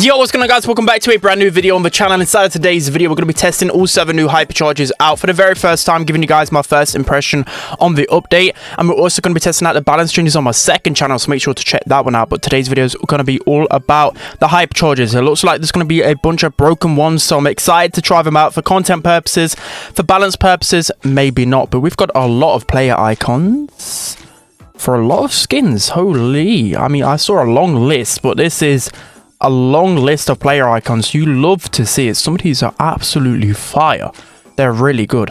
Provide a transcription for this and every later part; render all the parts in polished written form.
Yo, what's going on, guys? Welcome back to a brand new video on the channel. Inside of today's video, we're going to be testing all 7 new hypercharges out for the very first time, giving you guys my first impression on the update. And we're also going to be testing out the balance changes on my second channel, so make sure to check that one out. But today's video is going to be all about the hypercharges. It looks like there's going to be a bunch of broken ones, so I'm excited to try them out for content purposes. For balance purposes, maybe not. But we've got a lot of player icons for a lot of skins. Holy, I mean, I saw a long list, but this is a long list of player icons. You love to see it. Some of these are absolutely fire. They're really good.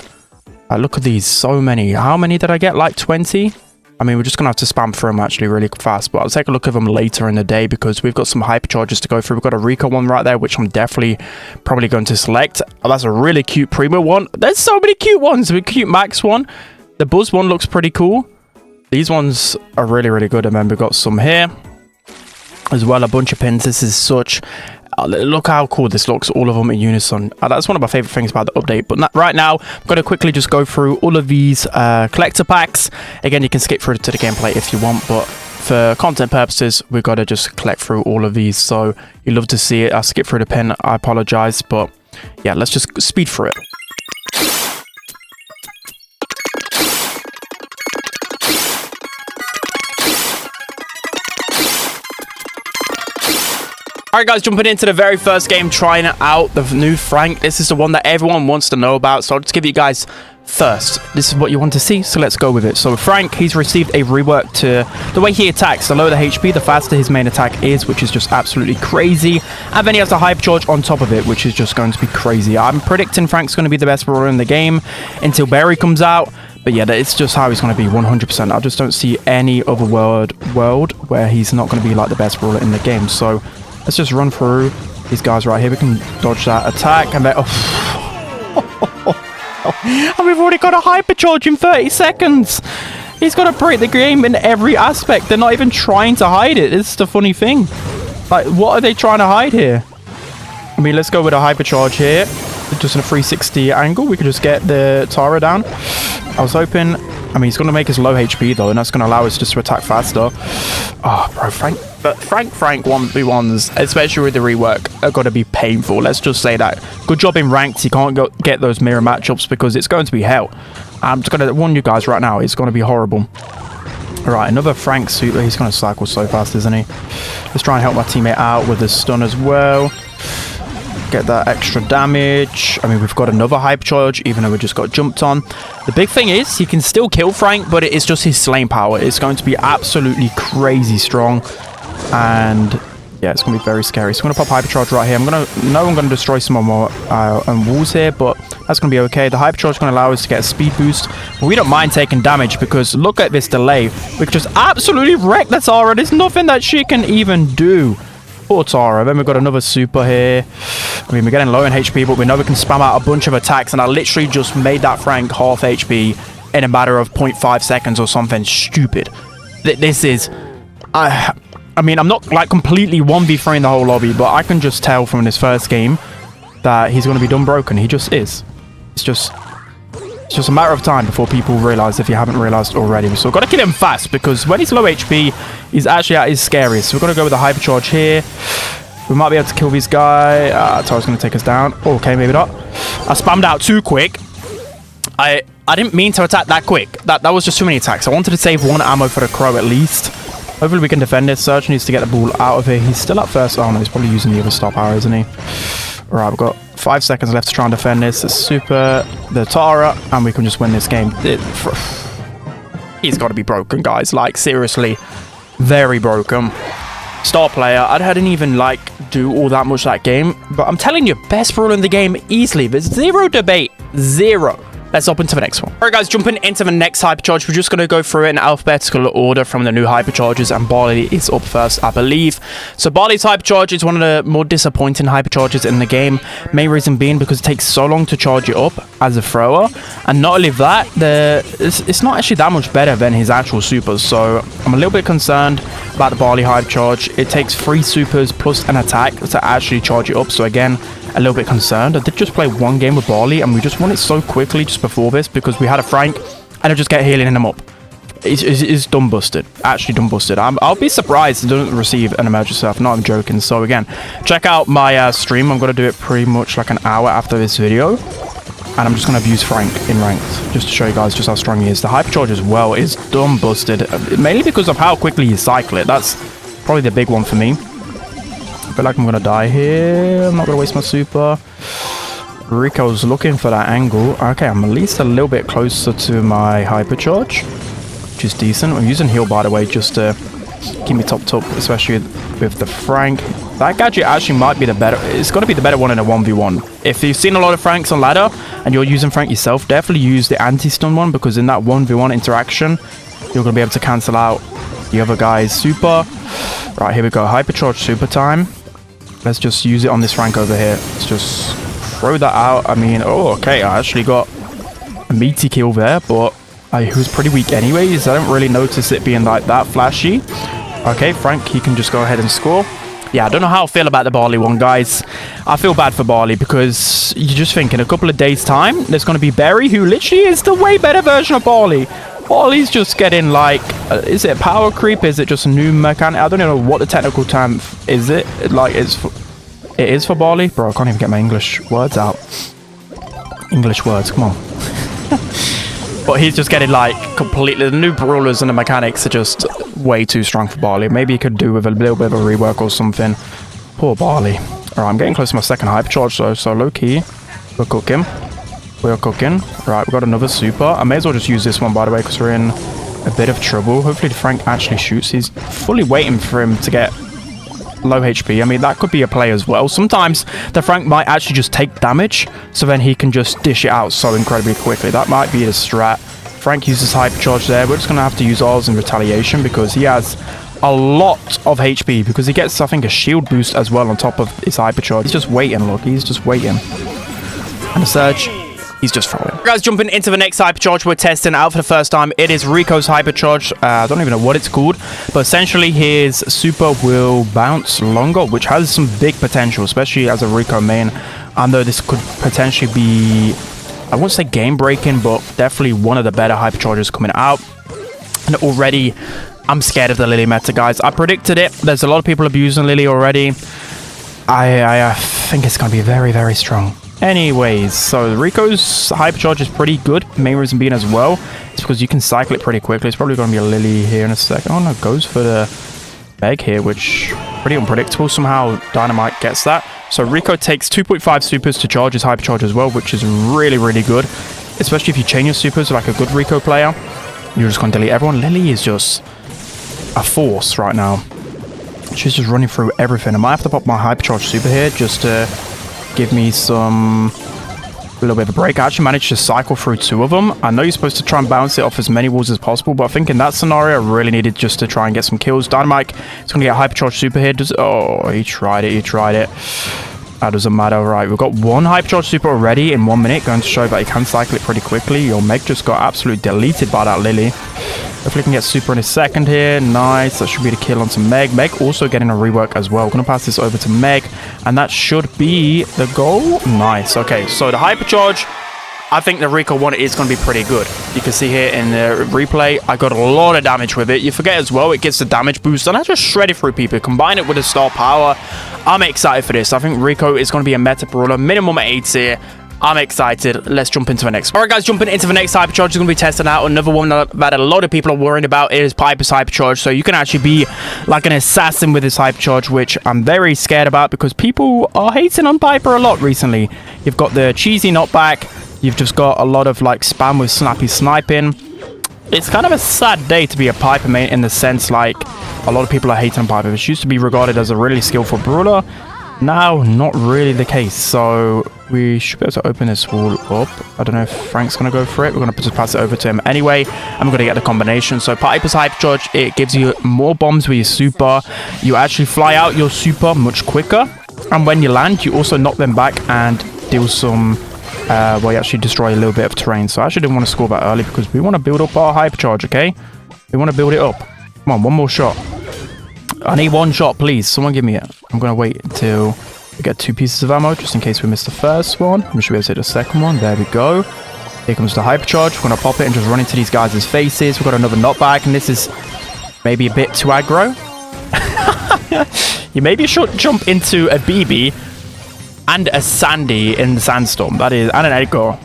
Look at these, so many. How many did I get? Like 20? I mean, we're just gonna have to spam through them actually really fast, but I'll take a look at them later in the day because we've got some hypercharges to go through. We've got a Rico one right there, which I'm definitely probably going to select. Oh, that's a really cute Primo one. There's so many cute ones. The cute Max one. The Buzz one looks pretty cool. These ones are really, really good. And then we've got some here as well, a bunch of pins. This is such look how cool this looks, all of them in unison. That's one of my favorite things about the update. But right now I'm going to quickly just go through all of these collector packs. Again, you can skip through to the gameplay if you want, but for content purposes we've got to just collect through all of these. So you love to see it. I'll skip through the pin, I apologize, but yeah, let's just speed through it. Alright guys, jumping into the very first game, trying out the new Frank. This is the one that everyone wants to know about, so I'll just give you guys first. This is what you want to see, so let's go with it. So Frank, he's received a rework to the way he attacks. The lower the HP, the faster his main attack is, which is just absolutely crazy. And then he has the hypercharge on top of it, which is just going to be crazy. I'm predicting Frank's going to be the best brawler in the game until Barley comes out. But yeah, it's just how he's going to be 100%. I just don't see any other world where he's not going to be like the best brawler in the game. So let's just run through these guys right here. We can dodge that attack and then... and we've already got a hypercharge in 30 seconds. He's got to break the game in every aspect. They're not even trying to hide it. This is the funny thing. Like, what are they trying to hide here? I mean, let's go with a hypercharge here. Just in a 360 angle. We could just get the Tara down. I was hoping... I mean, he's going to make us low HP, though, and that's going to allow us just to attack faster. Oh, bro, Frank 1v1s, especially with the rework, are going to be painful. Let's just say that. Good job in ranked. You can't get those mirror matchups because it's going to be hell. I'm just going to warn you guys right now. It's going to be horrible. All right, another Frank super. He's going to cycle so fast, isn't he? Let's try and help my teammate out with the stun as well. Get that extra damage. I mean, we've got another hypercharge, even though we just got jumped on. The big thing is he can still kill Frank, but it is just his slaying power. It's going to be absolutely crazy strong. And yeah, it's going to be very scary. So I'm going to pop hypercharge right here. I'm going to destroy some more walls here, but that's going to be okay. The hypercharge is going to allow us to get a speed boost. But we don't mind taking damage because look at this delay. We can just absolutely wreck the Tara. There's nothing that she can even do. Poor Tara. Then we've got another super here. I mean, we're getting low in HP, but we know we can spam out a bunch of attacks, and I literally just made that Frank half HP in a matter of 0.5 seconds or something stupid. This is... I mean, I'm not like completely 1v3 in the whole lobby, but I can just tell from this first game that he's going to be done broken. He just is. It's just a matter of time before people realize, if you haven't realized already. So we've got to kill him fast because when he's low HP, he's actually at his scariest. So we're going to go with a hypercharge here. We might be able to kill this guy. Tara's going to take us down. Oh, okay, maybe not. I spammed out too quick. I didn't mean to attack that quick. That was just too many attacks. I wanted to save one ammo for the crow at least. Hopefully we can defend this. Surge needs to get the ball out of here. He's still up first. Oh no, he's probably using the other star power, isn't he? All right, we've got 5 seconds left to try and defend this. It's super the Tara, and we can just win this game. He's got to be broken, guys. Like, seriously, very broken. Star player. I didn't even, like, do all that much that game, but I'm telling you, best brawler in the game easily. There's zero debate. Zero. Let's hop into the next one. All right, guys, jumping into the next hypercharge. We're just going to go through it in alphabetical order from the new hypercharges, and Barley is up first, I believe. So Barley's hypercharge is one of the more disappointing hypercharges in the game. Main reason being because it takes so long to charge it up as a thrower, and not only that, it's not actually that much better than his actual supers. So I'm a little bit concerned about the Barley hypercharge. It takes 3 supers plus an attack to actually charge it up. So again, a little bit concerned. I did just play one game with Barley, and we just won it so quickly just before this because we had a Frank, and I just kept healing him up. is done busted. Actually done busted. I'll be surprised it doesn't receive an emergency stuff. No, I'm joking. So again, check out my stream. I'm going to do it pretty much like an hour after this video. And I'm just going to abuse Frank in ranked, just to show you guys just how strong he is. The Hypercharge as well is done busted, mainly because of how quickly you cycle it. That's probably the big one for me. I feel like I'm going to die here. I'm not going to waste my super. Rico's looking for that angle. Okay, I'm at least a little bit closer to my Hypercharge, which is decent. I'm using heal, by the way, just to keep me topped up, especially with the Frank. That gadget actually might be the better. It's going to be the better one in a 1v1. If you've seen a lot of Franks on ladder and you're using Frank yourself, definitely use the anti-stun one, because in that 1v1 interaction, you're going to be able to cancel out the other guy's super. Right, here we go. Hypercharge super time. Let's just use it on this Frank over here. Let's just throw that out. I mean, oh, okay. I actually got a meaty kill there, but he was pretty weak anyways. I don't really notice it being like that flashy. Okay, Frank, he can just go ahead and score. Yeah, I don't know how I feel about the Barley one, guys. I feel bad for Barley, because you just think in a couple of days' time, there's going to be Barry, who literally is the way better version of Barley. Barley's just getting like, is it power creep? Is it just a new mechanic? I don't know what the technical term is. It like it is for Barley, bro. I can't even get my English words out. English words, come on. But he's just getting like completely, the new brawlers and the mechanics are just way too strong for Barley. Maybe he could do with a little bit of a rework or something. Poor Barley. Alright, I'm getting close to my second Hypercharge though, so low key. We're cooking. We're cooking. Right, we've got another super. I may as well just use this one, by the way, because we're in a bit of trouble. Hopefully the Frank actually shoots. He's fully waiting for him to get low HP. I mean, that could be a play as well. Sometimes the Frank might actually just take damage, so then he can just dish it out so incredibly quickly. That might be the strat. Frank uses Hypercharge there. We're just going to have to use ours in retaliation, because he has a lot of HP, because he gets, I think, a shield boost as well on top of his Hypercharge. He's just waiting, look. He's just waiting. And a surge. He's just throwing. Guys, jumping into the next Hypercharge we're testing out for the first time. It is Rico's Hypercharge. I don't even know what it's called, but essentially his super will bounce longer, which has some big potential, especially as a Rico main. I know this could potentially be, I won't say game breaking, but definitely one of the better Hypercharges coming out. And already, I'm scared of the Lily meta, guys. I predicted it. There's a lot of people abusing Lily already. I think it's going to be very, very strong. Anyways, so Rico's Hypercharge is pretty good. Main reason being as well, it's because you can cycle it pretty quickly. It's probably going to be a Lily here in a second. Oh no, goes for the Meg here, which pretty unpredictable. Somehow Dynamite gets that. So Rico takes 2.5 supers to charge his Hypercharge as well, which is really, really good. Especially if you chain your supers like a good Rico player. You're just going to delete everyone. Lily is just a force right now. She's just running through everything. I might have to pop my Hypercharge super here just to give me a little bit of a break. I actually managed to cycle through 2 of them. I know you're supposed to try and bounce it off as many walls as possible, but I think in that scenario, I really needed just to try and get some kills. Dynamite is going to get Hypercharge super here. Oh, he tried it. He tried it. That doesn't matter. Right, we've got 1 Hypercharge super already in 1 minute. Going to show that you can cycle it pretty quickly. Your Meg just got absolutely deleted by that Lily. Hopefully we can get super in a second here. Nice. That should be the kill onto Meg. Meg also getting a rework as well. Going to pass this over to Meg. And that should be the goal. Nice. Okay, so the Hypercharge, I think the Rico one is going to be pretty good. You can see here in the replay, I got a lot of damage with it. You forget as well, it gets the damage boost. And I just shred it through people. Combine it with the star power. I'm excited for this. I think Rico is going to be a meta brawler. Minimum 8 here. I'm excited. Let's jump into the next one. Alright guys, jumping into the next Hypercharge, is going to be testing out another one that a lot of people are worried about. It is Piper's Hypercharge. So you can actually be like an assassin with this Hypercharge, which I'm very scared about because people are hating on Piper a lot recently. You've got the cheesy knockback. You've just got a lot of like spam with snappy sniping. It's kind of a sad day to be a Piper main in the sense like a lot of people are hating on Piper. Which used to be regarded as a really skillful brawler. Now, not really the case. So we should be able to open this wall up. I don't know if Frank's going to go for it. We're going to just pass it over to him anyway. And we're going to get the combination. So Piper's Hypercharge, it gives you more bombs with your super. You actually fly out your super much quicker. And when you land, you also knock them back and deal some... well, you actually destroy a little bit of terrain. So I actually didn't want to score that early because we want to build up our Hypercharge, okay? We want to build it up. Come on, one more shot. I need 1 shot, please. Someone give me it. I'm going to wait until we get 2 pieces of ammo, just in case we miss the first one. We should be able to hit the second one. There we go. Here comes the hypercharge. We're going to pop it and just run into these guys' faces. We've got another knockback, and this is maybe a bit too aggro. You maybe should jump into a BB and a Sandy in the Sandstorm. That is, and an Edgar.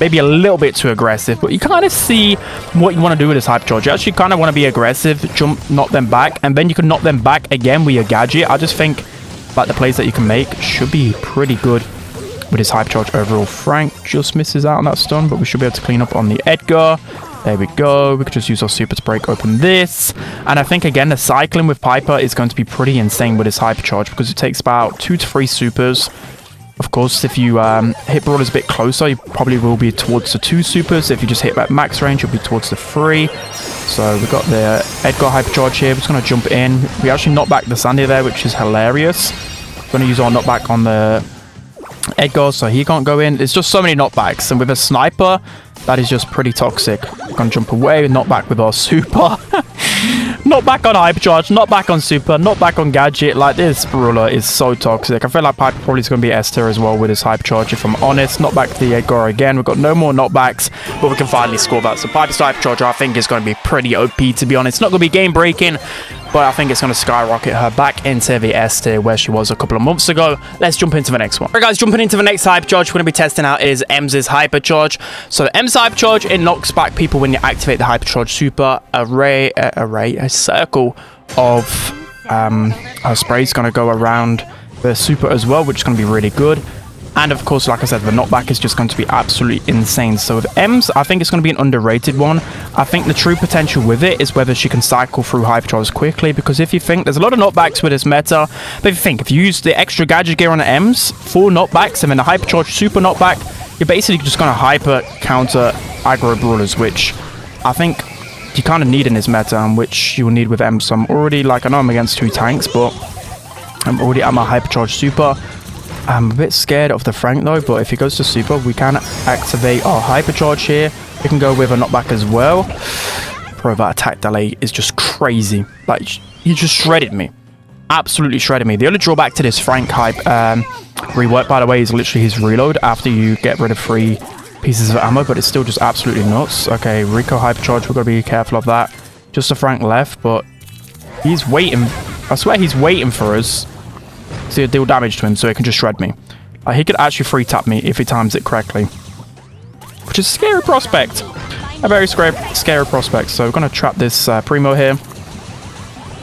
Maybe a little bit too aggressive, but you kind of see what you want to do with this hypercharge. You actually kind of want to be aggressive, jump, knock them back, and then you can knock them back again with your gadget. I just think like the plays that you can make should be pretty good with his hypercharge overall. Frank just misses out on that stun, but we should be able to clean up on the Edgar. There we go. We could just use our super to break open this. And I think, again, the cycling with Piper is going to be pretty insane with his hypercharge because it takes about 2 to 3 supers. Of course, if you hit brawlers a bit closer, you probably will be towards the 2 supers. If you just hit at max range, you'll be towards the 3. So we've got the Edgar hypercharge here. We're just going to jump in. We actually knocked back the Sandy there, which is hilarious. We're going to use our knockback on the Edgar, so he can't go in. There's just so many knockbacks. And with a sniper, that is just pretty toxic. We're going to jump away, knockback with our super. Not back on hypercharge, not back on super, not back on gadget. Like, this brawler is so toxic. I feel like Piper probably is going to be S tier as well with his hypercharge, if I'm honest. Not back to the Edgar again. We've got no more knockbacks, but we can finally score that. So Piper's hypercharge, I think, is going to be pretty OP, to be honest. It's not going to be game breaking, but I think it's going to skyrocket her back into the S tier where she was a couple of months ago. Let's jump into the next one. Alright guys, jumping into the next hypercharge we're going to be testing out is Emz's hypercharge. So Emz's hypercharge, it knocks back people when you activate the hypercharge super. A circle of her spray is going to go around the super as well, which is going to be really good. And of course, like I said, the knockback is just going to be absolutely insane. So with Ems, I think it's going to be an underrated one. I think the true potential with it is whether she can cycle through hypercharges quickly, because if you think there's a lot of knockbacks with this meta, but if you use the extra gadget gear on the Ems, 4 knockbacks and then the hypercharge super knockback, you're basically just going to hyper counter aggro brawlers, which I think you kind of need in this meta, and which you will need with Ems. So I'm already, like, I know I'm against 2 tanks, but I'm already at my hypercharge super. I'm a bit scared of the Frank though, but if he goes to super, we can activate our hypercharge here. We can go with a knockback as well. Bro, that attack delay is just crazy. Like, he just shredded me. Absolutely shredded me. The only drawback to this Frank hype rework, by the way, is literally his reload after you get rid of 3 pieces of ammo, but it's still just absolutely nuts. Okay, Rico hypercharge, we've got to be careful of that. Just a Frank left, but he's waiting. I swear he's waiting for us to deal damage to him so he can just shred me. He could actually free tap me if he times it correctly, which is a scary prospect. A very scary prospect. So we're going to trap this Primo here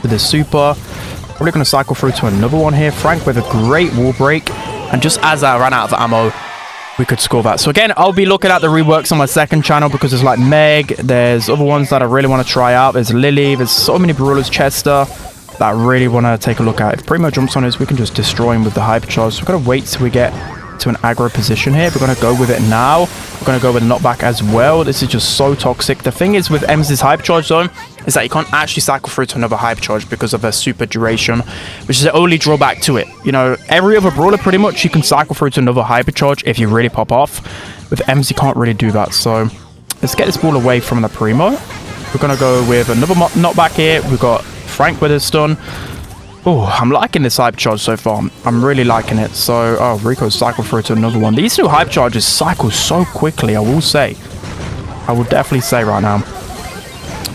with this super. Probably going to cycle through to another one here. Frank with a great wall break. And just as I ran out of ammo, we could score that. So again, I'll be looking at the reworks on my second channel, because there's like Meg, there's other ones that I really want to try out. There's Lily, there's so many brawlers, Chester, that I really want to take a look at. If Primo jumps on us, we can just destroy him with the hypercharge. So we're going to wait till we get to an aggro position here. We're going to go with it now. We're going to go with a knockback as well. This is just so toxic. The thing is with Emz's hypercharge zone is that you can't actually cycle through to another hypercharge because of her super duration, which is the only drawback to it. You know, every other brawler pretty much you can cycle through to another hypercharge if you really pop off. With Emz, you can't really do that. So let's get this ball away from the Primo. We're going to go with another knockback here. We've got Frank with his stun. Oh, I'm liking this hypercharge so far. I'm really liking it. So, oh, Rico's cycled through to another one. These new hypercharges cycle so quickly, I will say. I will definitely say right now.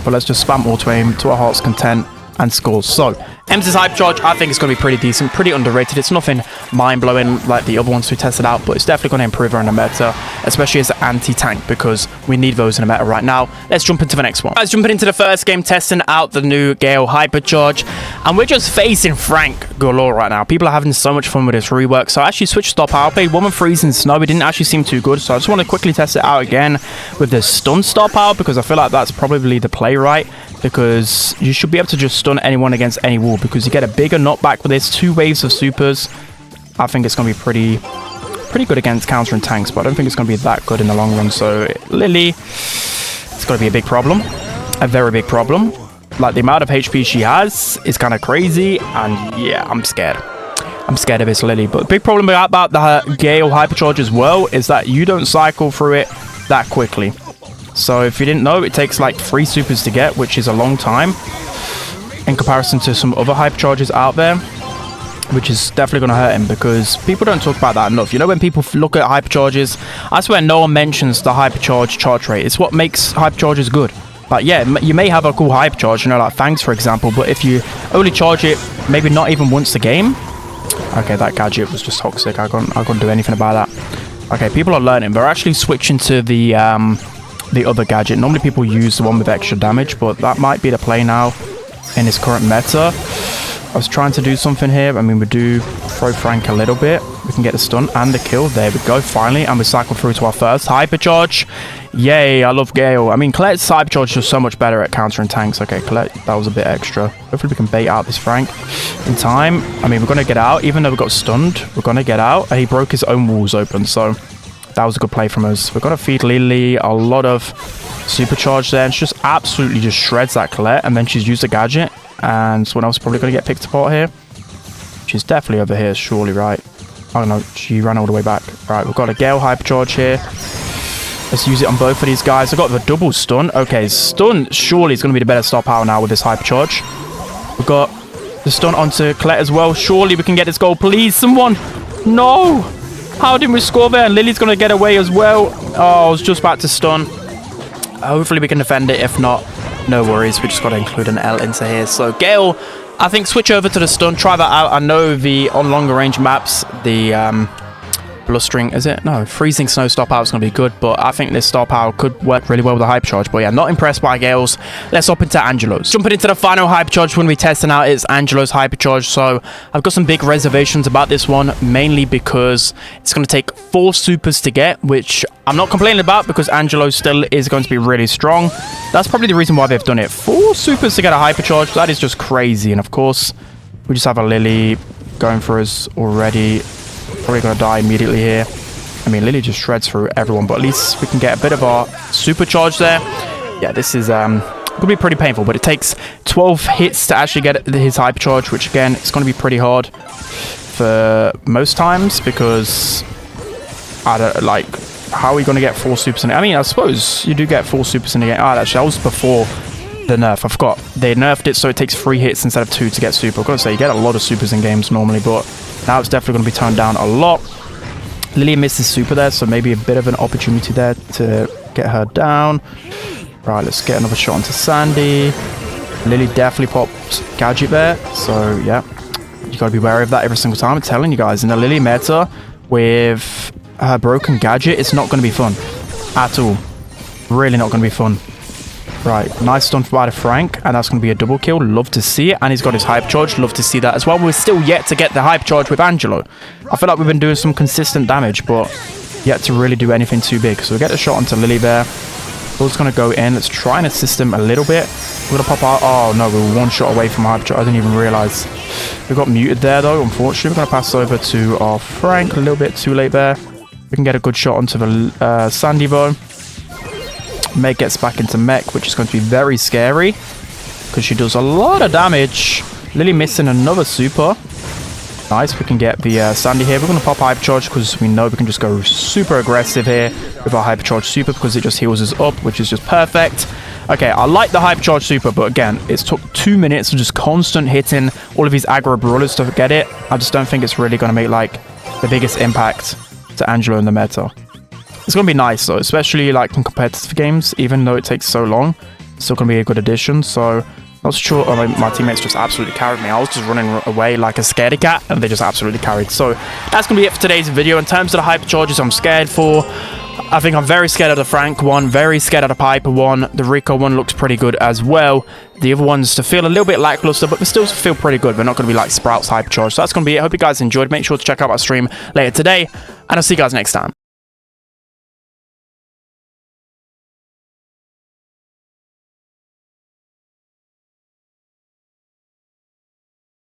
But let's just spam auto aim to our heart's content and score. So, Emz's hypercharge, I think it's going to be pretty decent, pretty underrated. It's nothing mind-blowing like the other ones we tested out, but it's definitely going to improve her in the meta, especially as an anti-tank, because we need those in the meta right now. Let's jump into the next one. Guys, jumping into the first game, testing out the new Gale hypercharge, and we're just facing Frank galore right now. People are having so much fun with this rework, so I actually switched star power. I played 1 freeze in snow. It didn't actually seem too good, so I just want to quickly test it out again with the stun star power, because I feel like that's probably the play, right? Because you should be able to just stun anyone against any wall, because you get a bigger knockback with this 2 waves of supers. I think it's going to be pretty good against countering tanks, but I don't think it's going to be that good in the long run. So Lily, it's going to be a big problem, a very big problem. Like, the amount of HP she has is kind of crazy, and yeah, I'm scared. I'm scared of this Lily. But the big problem about the Gale hypercharge as well is that you don't cycle through it that quickly. So if you didn't know, it takes like 3 supers to get, which is a long time in comparison to some other hypercharges out there. which is definitely going to hurt him because people don't talk about that enough. You know, when people look at hypercharges, I swear no one mentions the hypercharge charge rate. It's what makes hypercharges good. Like, yeah, you may have a cool hypercharge, you know, like Fangs, for example, but if you only charge it maybe not even once a game... Okay, that gadget was just toxic. I couldn't do anything about that. Okay, people are learning. They're actually switching to the other gadget. Normally people use the one with extra damage, but that might be the play now in his current meta. I was trying to do something here. I mean, we do throw Frank a little bit. We can get the stun and the kill. There we go, finally. And we cycle through to our first hypercharge. Yay, I love Gale. I mean, Colette's hypercharge is just so much better at countering tanks. Okay, Colette, that was a bit extra. Hopefully we can bait out this Frank in time. I mean, we're going to get out. Even though we got stunned, we're going to get out. And he broke his own walls open, so that was a good play from us. We're going to feed Lily a lot of supercharge there. And she just absolutely just shreds that Colette. And then she's used a gadget. And someone else is probably going to get picked apart here. She's definitely over here, surely, right? Oh no, she ran all the way back. Right, we've got a Gale hypercharge here. Let's use it on both of these guys. I've got the double stun. Okay, stun surely is going to be the better star power now with this hypercharge. We've got the stun onto Colette as well. Surely we can get this goal. Please, someone. No. How did we score there? And Lily's going to get away as well. Oh, I was just about to stun. Hopefully we can defend it. If not, no worries. We just got to include an L into here. So Gale, I think switch over to the stun. Try that out. I know on longer range maps, the blustering, is it? No, freezing snow star power is going to be good, but I think this star power could work really well with the hypercharge. But yeah, not impressed by Gale's. Let's hop into Angelo's. Jumping into the final hypercharge when we testing out is Angelo's hypercharge. So I've got some big reservations about this one, mainly because it's going to take 4 supers to get, which I'm not complaining about because Angelo still is going to be really strong. That's probably the reason why they've done it. 4 supers to get a hypercharge. That is just crazy. And of course, we just have a Lily going for us already. Probably going to die immediately here. I mean, Lily just shreds through everyone, but at least we can get a bit of our supercharge there. Yeah, this is going to be pretty painful, but it takes 12 hits to actually get his hypercharge, which again, it's going to be pretty hard for most times because I don't like, how are we going to get 4 supers in it? I mean, I suppose you do get 4 supers in the game. Oh, actually, that was before the nerf. I forgot. They nerfed it so it takes 3 hits instead of 2 to get super. I've got to say, you get a lot of supers in games normally, but now it's definitely going to be toned down a lot. Lily misses super there, so maybe a bit of an opportunity there to get her down. Right, let's get another shot onto Sandy. Lily definitely pops gadget there, so yeah, you got to be wary of that every single time. I'm telling you guys, in the Lily meta with her broken gadget, it's not going to be fun at all. Really not going to be fun. Right, nice stun by the Frank, and that's going to be a double kill. Love to see it, and he's got his hypercharge. Love to see that as well. We're still yet to get the hypercharge with Angelo. I feel like we've been doing some consistent damage, but yet to really do anything too big. So we get a shot onto Lily there. Bull's going to go in. Let's try and assist him a little bit. We're going to pop out. Oh, no, we were 1 shot away from hypercharge. I didn't even realize. We got muted there, though, unfortunately. We're going to pass over to our Frank. A little bit too late there. We can get a good shot onto the Sandy, though. Meg gets back into mech, which is going to be very scary because she does a lot of damage. Lily missing another super. Nice, we can get the Sandy here. We're going to pop hypercharge because we know we can just go super aggressive here with our hypercharge super because it just heals us up, which is just perfect. Okay, I like the hypercharge super, but again, it's took 2 minutes of just constant hitting all of these aggro brawlers to get it. I just don't think it's really going to make like the biggest impact to Angelo in the meta. It's going to be nice, though, especially like in competitive games, even though it takes so long. It's still going to be a good addition, so not sure. Oh, my teammates just absolutely carried me. I was just running away like a scaredy cat, and they just absolutely carried. So that's going to be it for today's video. In terms of the hypercharges I'm scared for, I think I'm very scared of the Frank one, very scared of the Piper one. The Rico one looks pretty good as well. The other ones to feel a little bit lackluster, but they still feel pretty good. They're not going to be like Sprout's hypercharge. So that's going to be it. Hope you guys enjoyed. Make sure to check out our stream later today, and I'll see you guys next time.